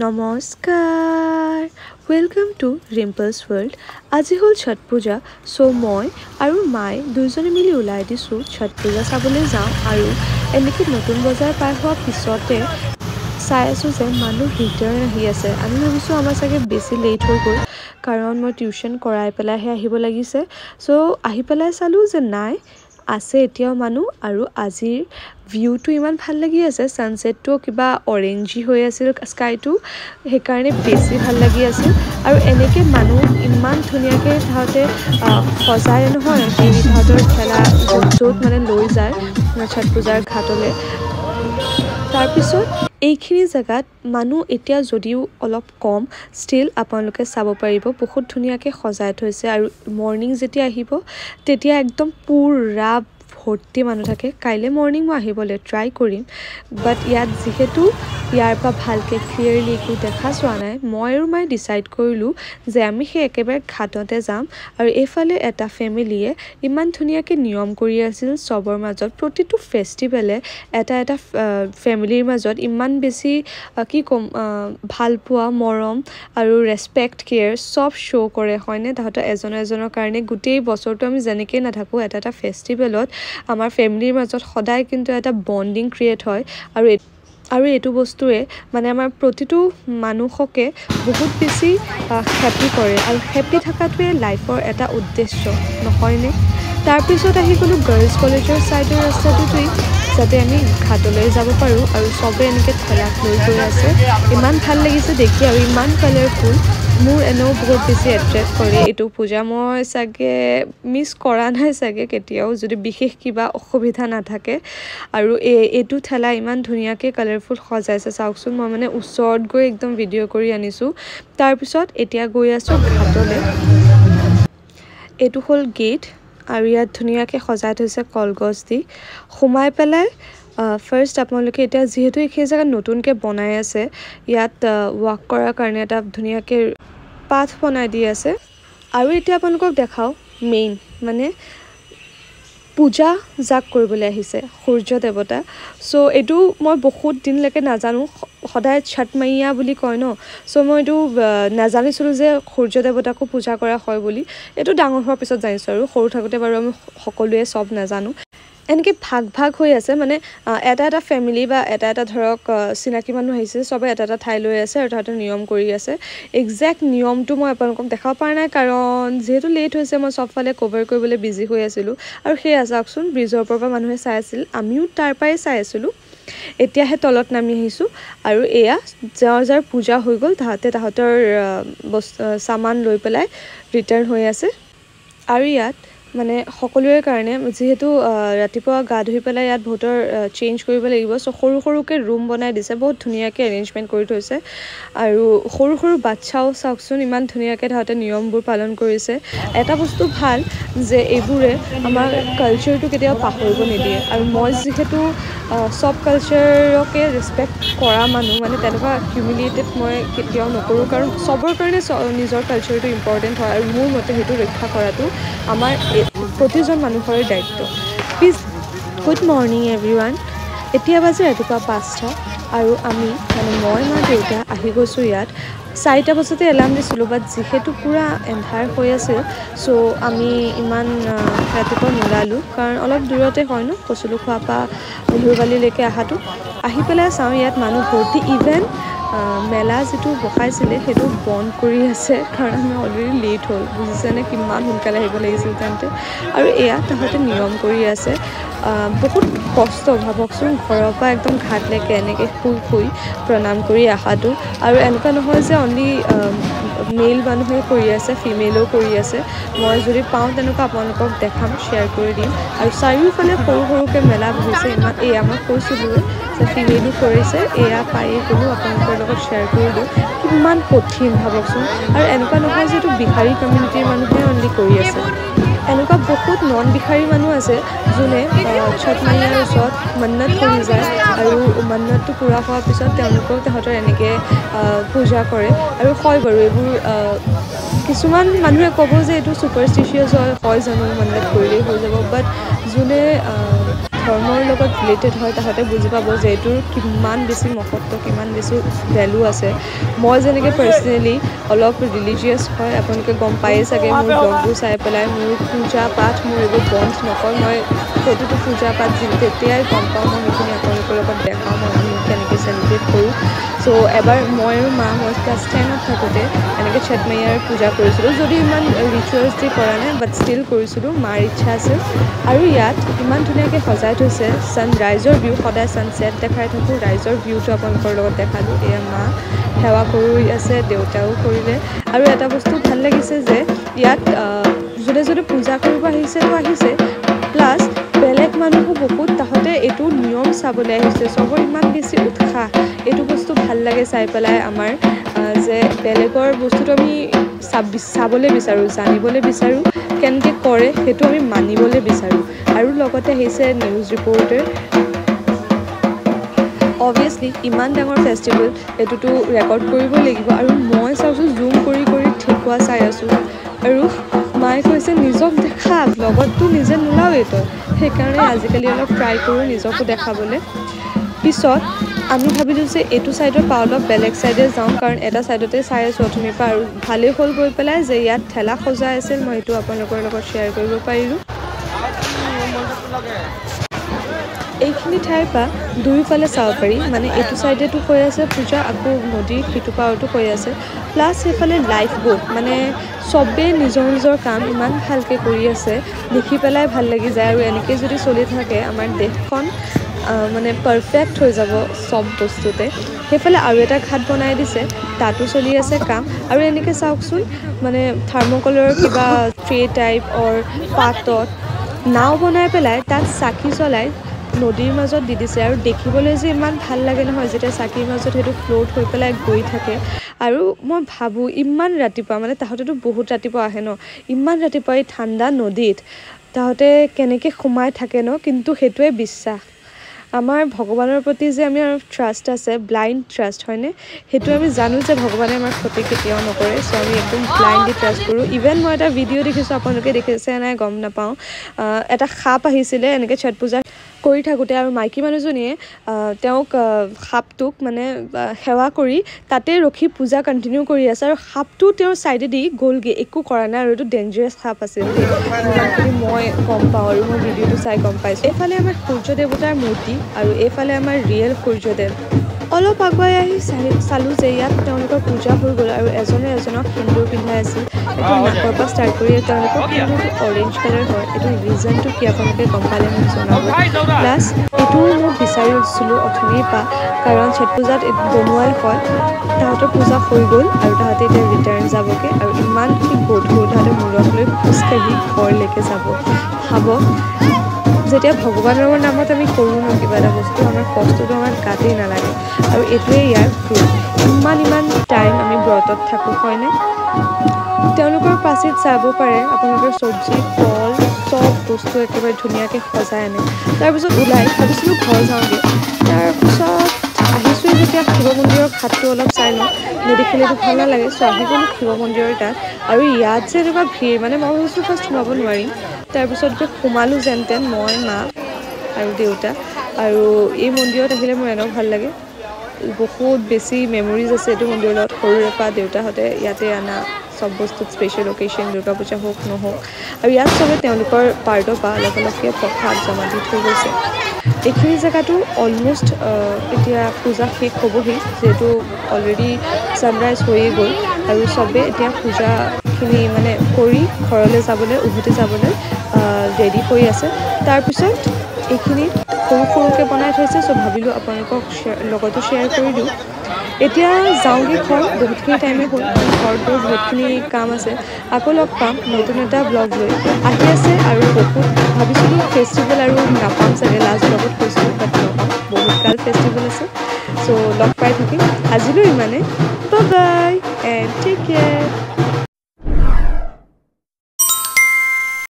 নমস্কাৰ welcome to ৰিম্পলছ world. আজি হ'ল ছট পূজা, চ' মই আৰু মায়ে দুইজনে মিলি ওলাই দিছোঁ ছট পূজা চাবলৈ যাওঁ। আৰু এনেকৈ নতুন বজাৰ পাৰ হোৱাৰ পিছতে চাই আছোঁ যে মানুহ ৰিটাৰ্ণ আহি আছে। আমি ভাবিছোঁ আমাৰ চাগে বেছি লেট হৈ গ'ল, কাৰণ মই টিউশ্যন কৰাই পেলাইহে আহিব লাগিছে। চ' আহি পেলাই চালোঁ যে নাই, আছে এতিয়াও মানুহ। আৰু আজিৰ ভিউটো ইমান ভাল লাগি আছে, ছানছেটটো কিবা অৰেঞ্জি হৈ আছিল স্কাইটো, সেইকাৰণে বেছি ভাল লাগি আছিল। আৰু এনেকৈ মানুহ ইমান ধুনীয়াকৈ তাহাঁতে সজায় নহয়, হেৰি তাহাঁতৰ ঠেলা য'ত মানে লৈ যায় ছট পূজাৰ ঘাটলৈ। তাৰপিছত এইখিনি জেগাত মানুহ এতিয়া যদিও অলপ কম, ষ্টিল আপোনালোকে চাব পাৰিব বহুত ধুনীয়াকৈ সজাই থৈছে। আৰু মৰ্ণিং যেতিয়া আহিব তেতিয়া একদম পূৰা ভৰ্তি মানুহ থাকে। কাইলৈ মৰ্ণিং মই আহিবলৈ ট্ৰাই কৰিম, বাট ইয়াত যিহেতু ইয়াৰ পৰা ভালকৈ ক্লিয়াৰলি একো দেখা চোৱা নাই, মই আৰু মায়ে ডিচাইড কৰিলোঁ যে আমি সেই একেবাৰে ঘাটতে যাম। আৰু এইফালে এটা ফেমিলিয়ে ইমান ধুনীয়াকৈ নিয়ম কৰি আছিল চবৰ মাজত। প্ৰতিটো ফেষ্টিভেলে এটা ফেমিলিৰ মাজত ইমান বেছি কি ক'ম, ভালপোৱা, মৰম আৰু ৰেচপেক্ট, কেয়াৰ চব শ্ব' কৰে, হয়নে? তাহাঁতৰ এজনৰ কাৰণে গোটেই বছৰটো আমি যেনেকৈ নাথাকোঁ, এটা ফেষ্টিভেলত আমাৰ ফেমিলিৰ মাজত সদায় কিন্তু এটা বণ্ডিং ক্ৰিয়েট হয়। আৰু এইটো বস্তুৱে মানে আমাৰ প্ৰতিটো মানুহকে বহুত বেছি হেপ্পী কৰে। আৰু হেপ্পী থকাটোৱে লাইফৰ এটা উদ্দেশ্য, নহয়নে? তাৰপিছত আহি গ'লোঁ গাৰ্লছ কলেজৰ ছাইডৰ ৰাস্তাটোতেই, যাতে আমি ঘাটলৈ যাব পাৰোঁ। আৰু চবে এনেকৈ ঠেলাত লৈ গৈ আছে, ইমান ভাল লাগিছে দেখি। আৰু ইমান কালাৰফুল, মোৰ এনেও বহুত বেছি এট্ৰেক্ট কৰে এইটো পূজা। মই চাগে মিছ কৰা নাই চাগে কেতিয়াও, যদি বিশেষ কিবা অসুবিধা নাথাকে। আৰু এইটো ঠেলা ইমান ধুনীয়াকৈ কালাৰফুল সজাইছে, চাওকচোন। মই মানে ওচৰত গৈ একদম ভিডিঅ' কৰি আনিছোঁ। তাৰপিছত এতিয়া গৈ আছোঁ ঘাটলৈ। এইটো হ'ল গেট, আৰু ইয়াত ধুনীয়াকৈ সজাই থৈছে কলগছ দি। সোমাই পেলাই ফাৰ্ষ্ট আপোনালোকে এতিয়া যিহেতু এইখিনি জেগাত নতুনকৈ বনাই আছে, ইয়াত ৱাক কৰাৰ কাৰণে এটা ধুনীয়াকৈ পাথ বনাই দি আছে। আৰু এতিয়া আপোনালোকক দেখাওঁ মেইন মানে পূজা যাক কৰিবলৈ আহিছে, সূৰ্য দেৱতা। চ' এইটো মই বহুত দিনলৈকে নাজানো, সদায় ছট মাইয়া বুলি কয় ন। চ' মই এইটো নাজানিছিলোঁ যে সূৰ্য দেৱতাকো পূজা কৰা হয় বুলি। এইটো ডাঙৰ হোৱাৰ পিছত জানিছোঁ। আৰু সৰু থাকোঁতে বাৰু আমি সকলোৱে চব নাজানো। এনেকৈ ভাগ হৈ আছে, মানে এটা ফেমিলি বা এটা ধৰক চিনাকি মানুহ আহিছে, চবে এটা ঠাই লৈ আছে আৰু তাহাঁতে নিয়ম কৰি আছে। একজেক্ট নিয়মটো মই আপোনালোকক দেখাব পৰা নাই, কাৰণ যিহেতু লেট হৈছে, মই চবফালে কভাৰ কৰিবলৈ বিজি হৈ আছিলোঁ। আৰু সেয়া চাওকচোন, ব্ৰিজৰ ওপৰৰ পৰা মানুহে চাই আছিল, আমিও তাৰ পৰাই চাই আছিলোঁ। এতিয়াহে তলত নামি আহিছোঁ। আৰু এয়া যাৰ পূজা হৈ গ'ল, তাহাঁতৰ চামান লৈ পেলাই ৰিটাৰ্ণ হৈ আছে। আৰু ইয়াত মানে সকলোৰে কাৰণে, যিহেতু ৰাতিপুৱা গা ধুই পেলাই ইয়াত ভোটৰ চেঞ্জ কৰিব লাগিব, চ' সৰুকৈ ৰুম বনাই দিছে, বহুত ধুনীয়াকৈ এৰেঞ্জমেণ্ট কৰি থৈছে। আৰু সৰু বাচ্ছাও চাওকচোন, ইমান ধুনীয়াকৈ তাহাঁতে নিয়মবোৰ পালন কৰিছে। এটা বস্তু ভাল যে এইবোৰে আমাৰ কালচাৰটো কেতিয়াও পাহৰিব নিদিয়ে। আৰু মই যিহেতু চব কালচাৰকে ৰেচপেক্ট কৰা মানুহ, মানে তেনেকুৱা হিউমিলিয়েটেড মই কেতিয়াও নকৰোঁ, কাৰণ চবৰ কাৰণে নিজৰ কালচাৰটো ইম্পৰ্টেণ্ট হয়। আৰু মোৰ মতে সেইটো ৰক্ষা কৰাটো আমাৰ প্ৰতিজন মানুহৰে দায়িত্ব। Please, good morning everyone. এতিয়া বাজে ৰাতিপুৱা 5টা, আৰু আমি মানে মই, মা, দেউতা আহি গৈছোঁ ইয়াত। 4টা বজাতে এলাৰ্ম দিছিলোঁ, বাট যিহেতু পূৰা এন্ধাৰ হৈ আছিল, চ' আমি ইমান ৰাতিপুৱা নোলালোঁ, কাৰণ অলপ দূৰতে হয় ন, কচুলুখোৱাৰ পৰা নেহেৰুবালিলৈকে অহাটো। আহি পেলাই চাওঁ ইয়াত মানুহ ভৰ্তি। ইভেন মেলা যিটো বহাইছিলে সেইটো বন্ধ কৰি আছে, কাৰণ আমি অলৰেডি লেট হ'ল, বুজিছেনে? কিমান সোনকালে আহিব লাগিছিল তেন্তে। আৰু এয়া তাহাঁতে নিয়ম কৰি আছে। বহুত কষ্ট, ভাবকচোন, ঘৰৰ পৰা একদম ঘাটলৈকে এনেকৈ শুই প্ৰণাম কৰি অহাটো। আৰু এনেকুৱা নহয় যে অনলি মেল মানুহে কৰি আছে, ফিমেলো কৰি আছে। মই যদি পাওঁ তেনেকুৱা আপোনালোকক দেখাম, শ্বেয়াৰ কৰি দিম। আৰু চাৰিওফালে সৰুকৈ মেলা বহিছে। এয়া মই কৈছিলোঁৱে যে ফিমেলো কৰিছে, এয়া পায়েই গ'লোঁ, আপোনালোকৰ লগত শ্বেয়াৰ কৰি দিওঁ। কিমান কঠিন ভাবকচোন। আৰু এনেকুৱা নহয় যে এইটো বিহাৰী কমিউনিটিৰ মানুহে অনলি কৰি আছে, এনেকুৱা বহুত নন বিহাৰী মানুহ আছে যোনে ছট মাইয়াৰ ওচৰত মন্নত কৰি যায়। আৰু মন্নতটো পূৰা হোৱাৰ পিছত তেওঁলোকেও তাহাঁতৰ এনেকৈ পূজা কৰে। আৰু হয় বাৰু, এইবোৰ কিছুমান মানুহে ক'ব যে এইটো ছুপাৰষ্টিচিয়াছ হয় জানো, মন্নত কৰিলেই হৈ যাব। বাট যোনে ধৰ্মৰ লগত ৰিলেটেড হয় তাহাঁতে বুজি পাব যে এইটোৰ কিমান বেছি মহত্ব কিমান বেছি ভেলু আছে মই যেনেকৈ পাৰ্চনেলি অলপ ৰিলিজিয়াছ হয় আপোনালোকে গম পায়েই চাগে মোৰ ব্লগবোৰ চাই পেলাই মোৰ পূজা পাঠ মোৰ এইবোৰ বন্ধ নকয় মই প্ৰতিটো পূজা পাঠ তেতিয়াই গম পাওঁ মই সেইখিনি আপোনালোকৰ লগত দেখাওঁ মই কেনেকৈ চেলিব্ৰেট কৰোঁ চ' এবাৰ মই আৰু মা মই ক্লাছ 10ত থাকোঁতে এনেকৈ ছট মাইয়াৰ পূজা কৰিছিলোঁ যদি ইমান ৰিচুৱেলছ দি কৰা নাই বাট ষ্টিল কৰিছিলোঁ মাৰ ইচ্ছা আছিল আৰু ইয়াত ইমান ধুনীয়াকৈ সজাই থৈছে ছানৰাইজৰ ভিউ সদায় ছানছেট দেখাই থাকোঁ ৰাইজৰ ভিউটো আপোনালোকৰ লগত দেখালোঁ এয়া মা সেৱা কৰি আছে দেউতাও কৰিলে আৰু এটা বস্তু ভাল লাগিছে যে ইয়াত যোনে যোনে পূজা কৰিব আহিছেতো আহিছে প্লাছ বেলেগ মানুহো বহুত তাহাঁতে এইটো নিয়ম চাবলৈ আহিছে চবৰ ইমান বেছি উৎসাহ এইটো বস্তু ভাল লাগে চাই পেলাই আমাৰ যে বেলেগৰ বস্তুটো আমি চাবলৈ বিচাৰোঁ জানিবলৈ বিচাৰোঁ কেনেকৈ কৰে সেইটো আমি মানিবলৈ বিচাৰোঁ আৰু লগতে আহিছে নিউজ ৰিপৰ্টাৰ অবভিয়াছলি ইমান ডাঙৰ ফেষ্টিভেল এইটোতো ৰেকৰ্ড কৰিবই লাগিব আৰু মই চাওঁচোন জুম কৰি কৰি ঠেকুৱা চাই আছোঁ আৰু মায়ে কৈছে নিজক দেখা লগততো নিজে নোলাওৱেই তই সেইকাৰণে আজিকালি অলপ ট্ৰাই কৰোঁ নিজকো দেখাবলৈ পিছত আমি ভাবিলোঁ যে এইটো ছাইডৰ পৰা অলপ বেলেগ ছাইডে যাওঁ কাৰণ এটা ছাইডতে চাই আছোঁ অথনিৰ পৰা আৰু ভালেই হ'ল গৈ পেলাই যে ইয়াত ঠেলা সজাই আছিল মই এইটো আপোনালোকৰ লগত শ্বেয়াৰ কৰিব পাৰিলোঁ এইখিনি ঠাইৰ পৰা দুয়োফালে চাব পাৰি মানে এইটো ছাইডেতো হৈ আছে পূজা আকৌ নদীৰ সিটো পাৰতো হৈ আছে প্লাছ সেইফালে লাইফ বোট মানে চবেই নিজৰ নিজৰ কাম ইমান ভালকৈ কৰি আছে দেখি পেলাই ভাল লাগি যায় আৰু এনেকৈ যদি চলি থাকে আমাৰ দেশখন মানে পাৰফেক্ট হৈ যাব চব বস্তুতে সেইফালে আৰু এটা ঘাট বনাই দিছে তাতো চলি আছে কাম আৰু এনেকৈ চাওকচোন মানে থাৰ্মকলৰ কিবা ট্ৰে টাইপ অৰ পাতত নাও বনাই পেলাই তাত চাকি জ্বলাই নদীৰ মাজত দি দিছে আৰু দেখিবলৈ যে ইমান ভাল লাগে নহয় যেতিয়া চাকিৰ মাজত সেইটো ফ্ল'ট হৈ পেলাই গৈ থাকে আৰু মই ভাবোঁ ইমান ৰাতিপুৱা মানে তাহাঁতেতো বহুত ৰাতিপুৱা আহে ন ইমান ৰাতিপুৱা এই ঠাণ্ডা নদীত তাহাঁতে কেনেকৈ সোমাই থাকে ন কিন্তু সেইটোৱে বিশ্বাস আমাৰ ভগৱানৰ প্ৰতি যে আমাৰ ট্ৰাষ্ট আছে ব্লাইণ্ড ট্ৰাষ্ট হয়নে সেইটো আমি জানো যে ভগৱানে আমাৰ ক্ষতি কেতিয়াও নকৰে চ' আমি একদম ব্লাইণ্ডলি ট্ৰাষ্ট কৰোঁ ইভেন মই এটা ভিডিঅ' দেখিছোঁ আপোনালোকে দেখিছে নাই গম নাপাওঁ এটা সাপ আহিছিলে এনেকৈ ছট পূজা কৰি থাকোঁতে আৰু মাইকী মানুহজনীয়ে তেওঁক সাপটোক মানে সেৱা কৰি তাতে ৰখি পূজা কণ্টিনিউ কৰি আছে আৰু সাপটো তেওঁৰ ছাইডেদি গ'লগৈ একো কৰা নাই আৰু এইটো ডেঞ্জাৰাছ সাপ আছিল যিমানখিনি মই গম পাওঁ আৰু মই ভিডিঅ'টো চাই গম পাইছোঁ এইফালে আমাৰ সূৰ্য দেৱতাৰ মূৰ্তি আৰু এইফালে আমাৰ ৰিয়েল সূৰ্যদেৱ অলপ আগুৱাই আহি চালোঁ যে ইয়াত তেওঁলোকৰ পূজা হৈ গ'ল আৰু এজনে এজনক সেন্দুৰ পিন্ধাই আছিল এইটো নাকৰ পৰা ষ্টাৰ্ট কৰি তেওঁলোকৰ সেন্দুৰটো অৰেঞ্জ কালাৰ হয় এইটো ৰিজনটো কি আপোনালোকে গম পালে মোক জনাব প্লাছ এইটো মই বিচাৰি আছিলোঁ অথনিৰ পৰা কাৰণ ছট পূজাত বনোৱাই হয় তাহাঁতৰ পূজা হৈ গ'ল আৰু তাহাঁতে এতিয়া ৰিটাৰ্ণ যাবগৈ আৰু ইমানখিনি গধুৰ তাহাঁতে মূৰত লৈ খোজকাঢ়ি ঘৰলৈকে যাব ভাবক যেতিয়া ভগৱানৰ নামত আমি কৰোঁ ন কিবা এটা বস্তু আমাৰ কষ্টটো আমাৰ গাতেই নালাগে আৰু এইটোৱে ইয়াৰ প্ৰুফ ইমান টাইম আমি ব্ৰতত থাকোঁ হয়নে তেওঁলোকৰ পাচিত চাব পাৰে আপোনালোকৰ চব্জি ফল চব বস্তু একেবাৰে ধুনীয়াকৈ সজাই আনে তাৰপিছত ওলাই ভাবিছিলোঁ ঘৰ যাওঁগৈ তাৰপিছত আহিছোঁ যেতিয়া শিৱ মন্দিৰৰ ঘাটটো অলপ চাই লওঁ নেদেখিলেতো ভাল নালাগে চ' আহি গ'লোঁ শিৱ মন্দিৰৰ তাত আৰু ইয়াত যে এনেকুৱা ভিৰ মানে মই ভাবিছোঁ ফাৰ্ষ্ট সোমাব নোৱাৰিম তাৰপিছত গৈ সোমালোঁ যেন তেন মই মা আৰু দেউতা আৰু এই মন্দিৰত আহিলে মোৰ এনেও ভাল লাগে বহুত বেছি মেমৰিজ আছে এইটো মন্দিৰৰ লগত সৰুৰে পৰা দেউতাহঁতে ইয়াতে আনা চব বস্তুত স্পেচিয়েল অকেশ্যন দুৰ্গা পূজা হওক নহওক আৰু ইয়াত চবে তেওঁলোকৰ পাৰ্টৰ পৰা অলপ অলপকৈ প্ৰসাদ জমা দি থৈ গৈছে এইখিনি জেগাটো অলমষ্ট এতিয়া পূজা শেষ হ'বহি যিহেতু অলৰেডি ছানৰাইজ হৈয়ে গ'ল আৰু চবে এতিয়া পূজাখিনি মানে কৰি ঘৰলৈ যাবলৈ উভতি যাবলৈ ৰেডি হৈ আছে তাৰপিছত এইখিনি সৰু সৰুকৈ বনাই থৈছে চ' ভাবিলোঁ আপোনালোকক লগতো শ্বেয়াৰ কৰি দিওঁ এতিয়া যাওঁগৈ ঘৰ বহুতখিনি টাইমেই হ'ল ঘৰত গৈ বহুতখিনি কাম আছে আকৌ লগ পাম নতুন এটা ব্লগ লৈ আহি আছে আৰু বহুত ভাবিছিলোঁ ফেষ্টিভেল আৰু নাপাম চাগে লাষ্ট ব্লগত কৈছিলোঁ বাট নাপাম বহুত কাল ফেষ্টিভেল আছে চ' লগ পাই থাকিম আজিলৈ ইমানে bye bye and take care